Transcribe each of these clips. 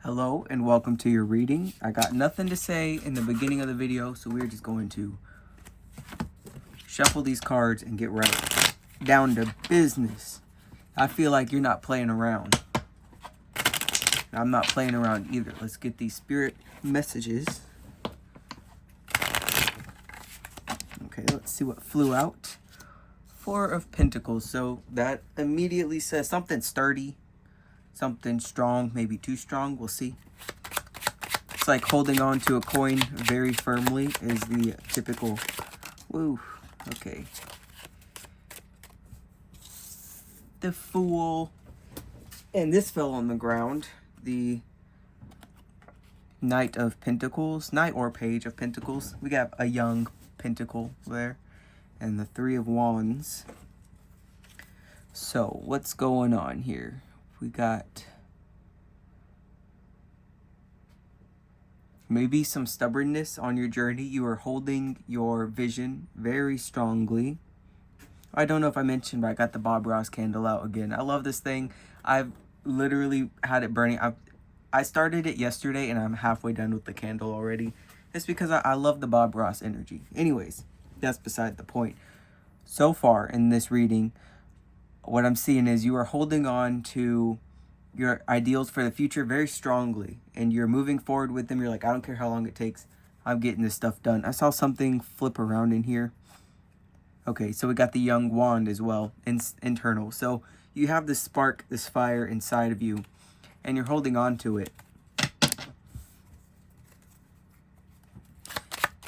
Hello and welcome to your reading. I got nothing to say in the beginning of the video, so we're just going to shuffle these cards and get right down to business. I feel like you're not playing around. I'm not playing around either. Let's get these spirit messages. Okay, let's see what flew out. Four of Pentacles. So that immediately says something sturdy, something strong, maybe too strong. We'll see. It's like holding on to a coin very firmly is the typical. Woo. Okay. The Fool. And this fell on the ground. The Knight of Pentacles. Knight or Page of Pentacles. We got a young pentacle there. And the Three of Wands. So, what's going on here? We got maybe some stubbornness on your journey. You are holding your vision very strongly. I don't know if I mentioned, but I got the Bob Ross candle out again. I love this thing. I've literally had it burning. I started it yesterday and I'm halfway done with the candle already. It's because I love the Bob Ross energy. Anyways, that's beside the point. So far in this reading, what I'm seeing is you are holding on to your ideals for the future very strongly, and you're moving forward with them. You're like, I don't care how long it takes, I'm getting this stuff done. I saw something flip around in here. Okay, so we got the young wand as well, internal. So you have this spark, this fire inside of you, and you're holding on to it.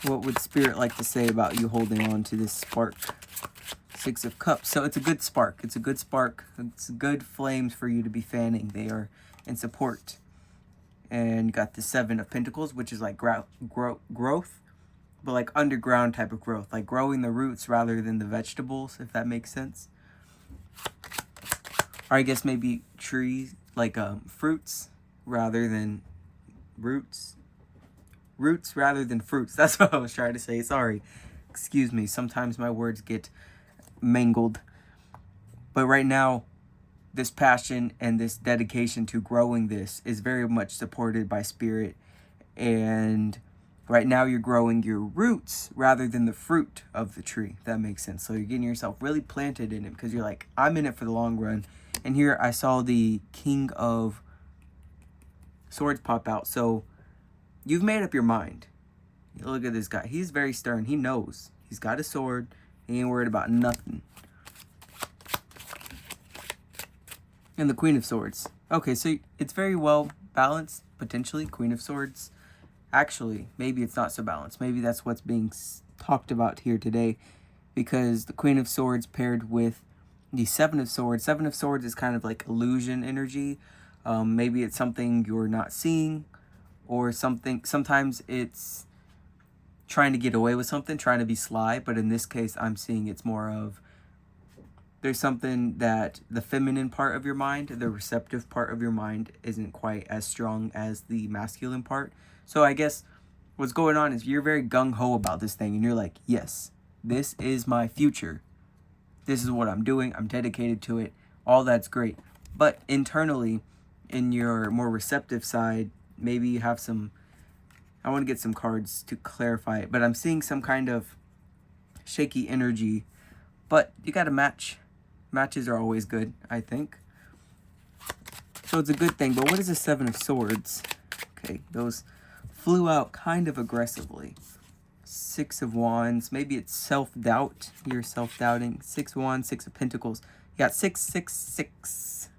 What would Spirit like to say about you holding on to this spark? Six of Cups. So it's a good spark. It's a good spark. It's good flames for you to be fanning. They are in support. And you got the Seven of Pentacles, which is like growth, but like underground type of growth, like growing the roots rather than the vegetables, if that makes sense. Or I guess maybe trees, like fruits rather than roots. Roots rather than fruits. That's what I was trying to say. Sorry. Excuse me. Sometimes my words get mangled. But right now, this passion and this dedication to growing this is very much supported by Spirit. And right now you're growing your roots rather than the fruit of the tree. If that makes sense. So you're getting yourself really planted in it because you're like, I'm in it for the long run. And here I saw the King of Swords pop out. So you've made up your mind. Look at this guy. He's very stern. He knows. He's got a sword. He ain't worried about nothing. And the Queen of Swords. Okay, so it's very well balanced, potentially. Queen of Swords. Actually, maybe it's not so balanced. Maybe that's what's being talked about here today. Because the Queen of Swords paired with the Seven of Swords. Seven of Swords is kind of like illusion energy. Maybe it's something you're not seeing. Or something. Sometimes it's trying to get away with something, trying to be sly, but in this case I'm seeing it's more of there's something that the feminine part of your mind, the receptive part of your mind isn't quite as strong as the masculine part. So I guess what's going on is you're very gung-ho about this thing and you're like, yes, this is my future. This is what I'm doing. I'm dedicated to it. All that's great. But internally, in your more receptive side, maybe you have some, I want to get some cards to clarify it, but I'm seeing some kind of shaky energy, but you got to match. Matches are always good, I think. So it's a good thing, but what is the Seven of Swords? Okay, those flew out kind of aggressively. Six of Wands, maybe it's self-doubt. You're self-doubting. Six of Wands, Six of Pentacles. You got 666.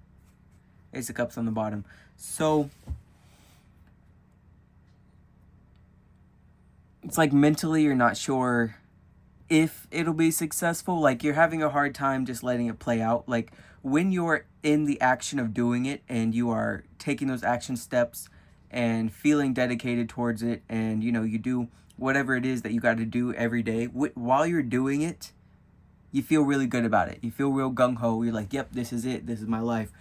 Ace of Cups on the bottom. So it's like mentally you're not sure if it'll be successful. Like you're having a hard time just letting it play out. Like when you're in the action of doing it and you are taking those action steps and feeling dedicated towards it, and you know you do whatever it is that you got to do every day, while you're doing it you feel really good about it. You feel real gung-ho. You're like, yep, this is it, this is my life.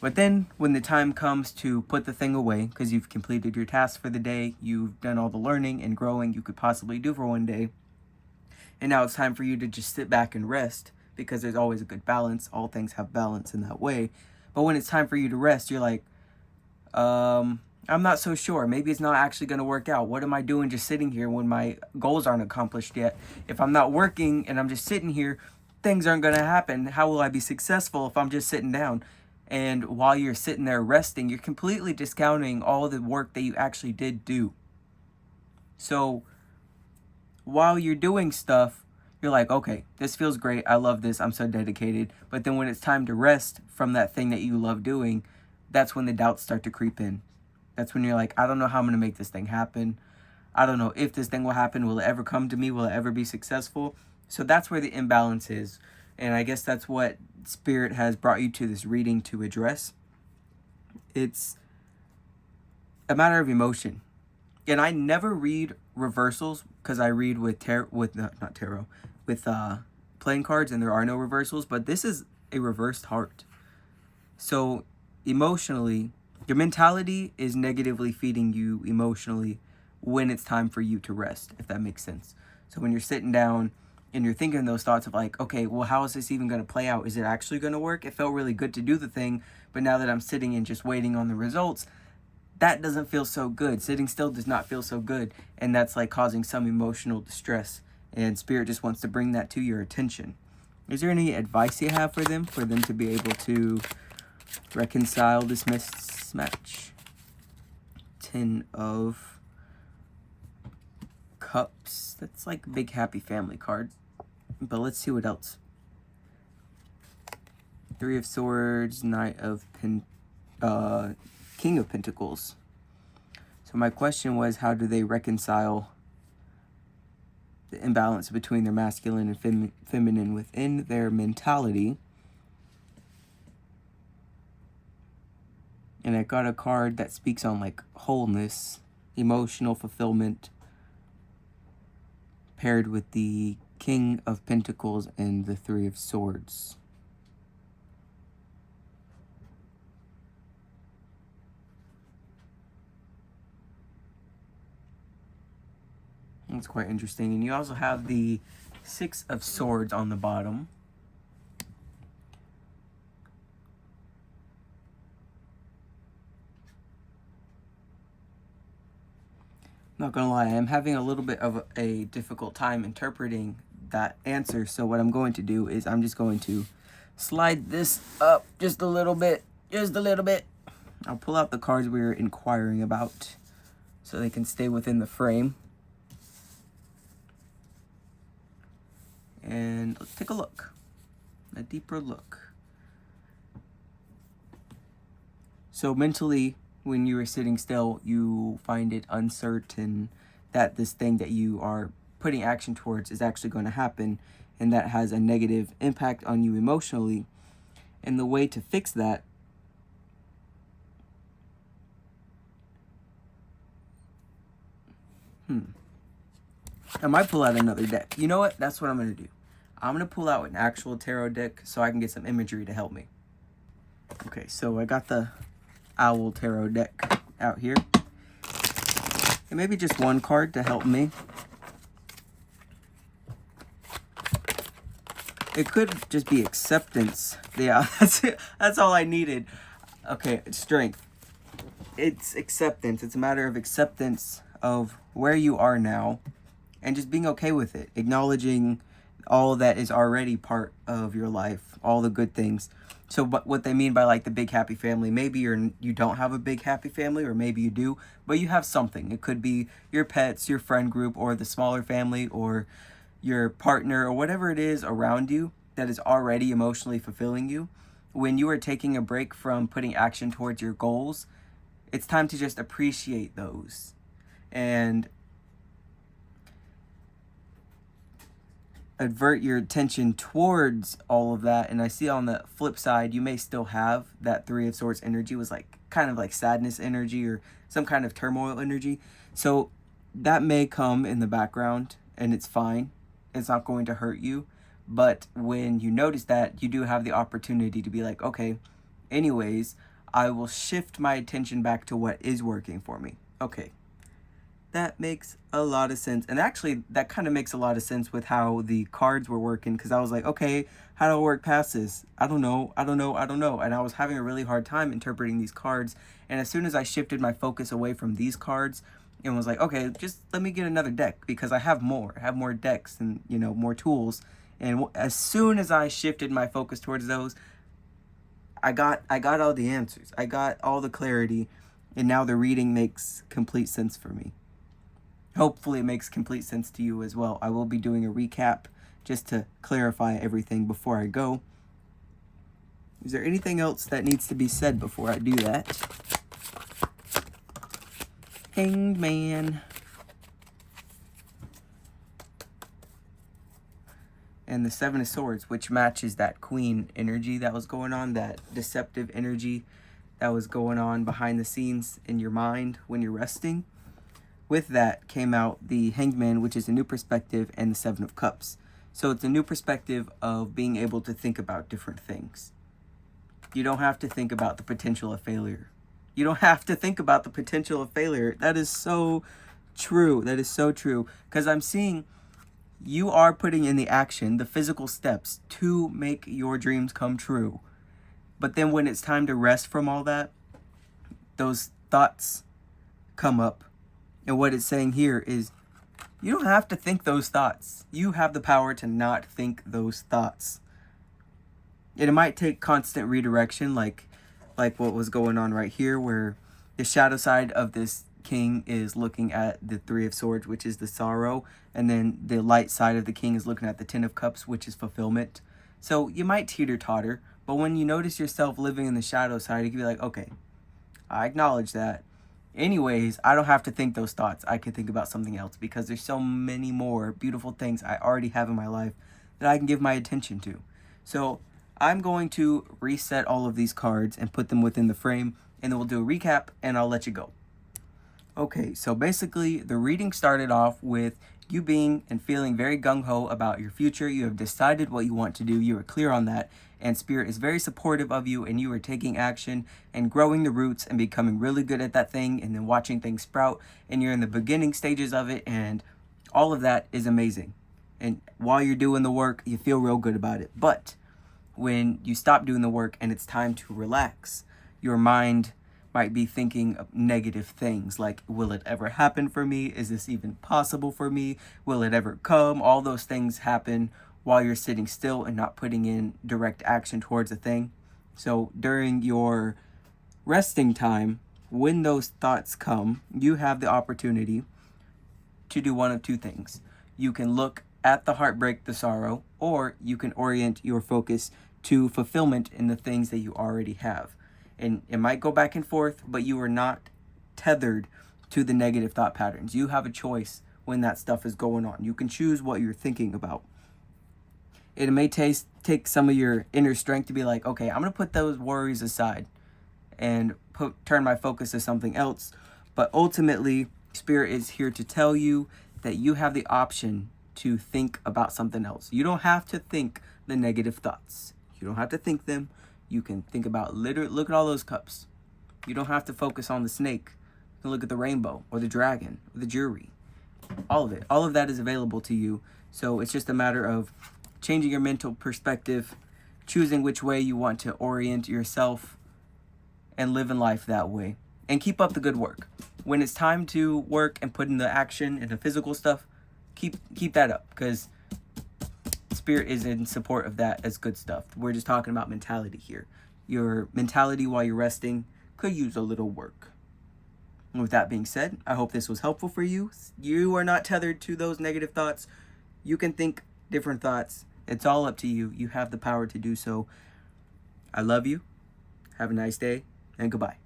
But then when the time comes to put the thing away, because you've completed your task for the day, you've done all the learning and growing you could possibly do for one day, and now it's time for you to just sit back and rest, because there's always a good balance. All things have balance in that way. But when it's time for you to rest, you're like, I'm not so sure. Maybe it's not actually going to work out. What am I doing just sitting here when my goals aren't accomplished yet? If I'm not working and I'm just sitting here, things aren't going to happen. How will I be successful if I'm just sitting down? And while you're sitting there resting, you're completely discounting all the work that you actually did do. So while you're doing stuff, you're like, okay, this feels great. I love this. I'm so dedicated. But then when it's time to rest from that thing that you love doing, that's when the doubts start to creep in. That's when you're like, I don't know how I'm going to make this thing happen. I don't know if this thing will happen. Will it ever come to me? Will it ever be successful? So that's where the imbalance is. And I guess that's what Spirit has brought you to this reading to address. It's a matter of emotion. And I never read reversals because I read with playing cards, and there are no reversals. But this is a reversed heart. So emotionally, your mentality is negatively feeding you emotionally when it's time for you to rest, if that makes sense. So when you're sitting down and you're thinking those thoughts of like, okay, well, how is this even going to play out? Is it actually going to work? It felt really good to do the thing, but now that I'm sitting and just waiting on the results, that doesn't feel so good. Sitting still does not feel so good, and that's like causing some emotional distress, and Spirit just wants to bring that to your attention. Is there any advice you have for them to be able to reconcile this mismatch? 10 of Cups. That's like a big happy family card. But let's see what else. 3 of Swords, King of Pentacles. So my question was, how do they reconcile the imbalance between their masculine and feminine within their mentality? And I got a card that speaks on like wholeness, emotional fulfillment, paired with the King of Pentacles and the 3 of Swords. That's quite interesting. And you also have the 6 of Swords on the bottom. Not gonna lie, I'm having a little bit of a difficult time interpreting that answer. So what I'm going to do is I'm just going to slide this up just a little bit. I'll pull out the cards we were inquiring about so they can stay within the frame. And let's take a look, a deeper look. So mentally, when you are sitting still, you find it uncertain that this thing that you are putting action towards is actually going to happen, and that has a negative impact on you emotionally. And the way to fix that I might pull out another deck. You know what? That's what I'm going to do. I'm going to pull out an actual tarot deck so I can get some imagery to help me. Okay, so I got the Owl Tarot deck out here. And maybe just one card to help me. It could just be acceptance. Yeah, that's it. That's all I needed. Okay, strength. It's acceptance. It's a matter of acceptance of where you are now and just being okay with it. Acknowledging all that is already part of your life, all the good things. So what they mean by like the big happy family, maybe you don't have a big happy family, or maybe you do, but you have something. It could be your pets, your friend group, or the smaller family, or your partner, or whatever it is around you that is already emotionally fulfilling you. When you are taking a break from putting action towards your goals, it's time to just appreciate those and avert your attention towards all of that. And I see on the flip side, you may still have that 3 of Swords energy, was like kind of like sadness energy or some kind of turmoil energy. So that may come in the background, and it's fine. It's not going to hurt you. But when you notice that, you do have the opportunity to be like, okay, anyways, I will shift my attention back to what is working for me. Okay, That makes a lot of sense. And actually, that kind of makes a lot of sense with how the cards were working, because I was like, okay, how do I work past this? I don't know. And I was having a really hard time interpreting these cards. And as soon as I shifted my focus away from these cards and was like, okay, just let me get another deck, because I have more decks and, more tools. And as soon as I shifted my focus towards those, I got all the answers. I got all the clarity, and now the reading makes complete sense for me. Hopefully it makes complete sense to you as well. I will be doing a recap just to clarify everything before I go. Is there anything else that needs to be said before I do that? Hanged Man. And the Seven of Swords, which matches that Queen energy that was going on, that deceptive energy that was going on behind the scenes in your mind when you're resting. With that came out the Hanged Man, which is a new perspective, and the Seven of Cups. So it's a new perspective of being able to think about different things. You don't have to think about the potential of failure. You don't have to think about the potential of failure. That is so true. That is so true. Because I'm seeing you are putting in the action, the physical steps to make your dreams come true. But then when it's time to rest from all that, those thoughts come up. And what it's saying here is, you don't have to think those thoughts. You have the power to not think those thoughts. And it might take constant redirection, like what was going on right here, where the shadow side of this king is looking at the Three of Swords, which is the sorrow. And then the light side of the king is looking at the Ten of Cups, which is fulfillment. So you might teeter-totter, but when you notice yourself living in the shadow side, you can be like, okay, I acknowledge that. Anyways, I don't have to think those thoughts. I can think about something else, because there's so many more beautiful things I already have in my life that I can give my attention to. So I'm going to reset all of these cards and put them within the frame, and then we'll do a recap and I'll let you go. Okay, so basically the reading started off with you being and feeling very gung-ho about your future. You have decided what you want to do. You are clear on that. And Spirit is very supportive of you, and you are taking action and growing the roots and becoming really good at that thing, and then watching things sprout. And you're in the beginning stages of it, and all of that is amazing. And while you're doing the work, you feel real good about it. But when you stop doing the work and it's time to relax, your mind might be thinking of negative things like, will it ever happen for me? Is this even possible for me? Will it ever come? All those things happen while you're sitting still and not putting in direct action towards a thing. So during your resting time, when those thoughts come, you have the opportunity to do one of two things. You can look at the heartbreak, the sorrow, or you can orient your focus to fulfillment in the things that you already have. And it might go back and forth, but you are not tethered to the negative thought patterns. You have a choice when that stuff is going on. You can choose what you're thinking about. It may take some of your inner strength to be like, okay, I'm going to put those worries aside and turn my focus to something else. But ultimately, Spirit is here to tell you that you have the option to think about something else. You don't have to think the negative thoughts. You don't have to think them. You can think about look at all those cups. You don't have to focus on the snake. You can look at the rainbow or the dragon or the jury. All of it. All of that is available to you. So it's just a matter of changing your mental perspective, choosing which way you want to orient yourself, and live in life that way. And keep up the good work. When it's time to work and put in the action and the physical stuff, keep that up, because Spirit is in support of that as good stuff. We're just talking about mentality here. Your mentality while you're resting could use a little work. And with that being said, I hope this was helpful for you. You are not tethered to those negative thoughts. You can think different thoughts. It's all up to you. You have the power to do so. I love you. Have a nice day, and goodbye.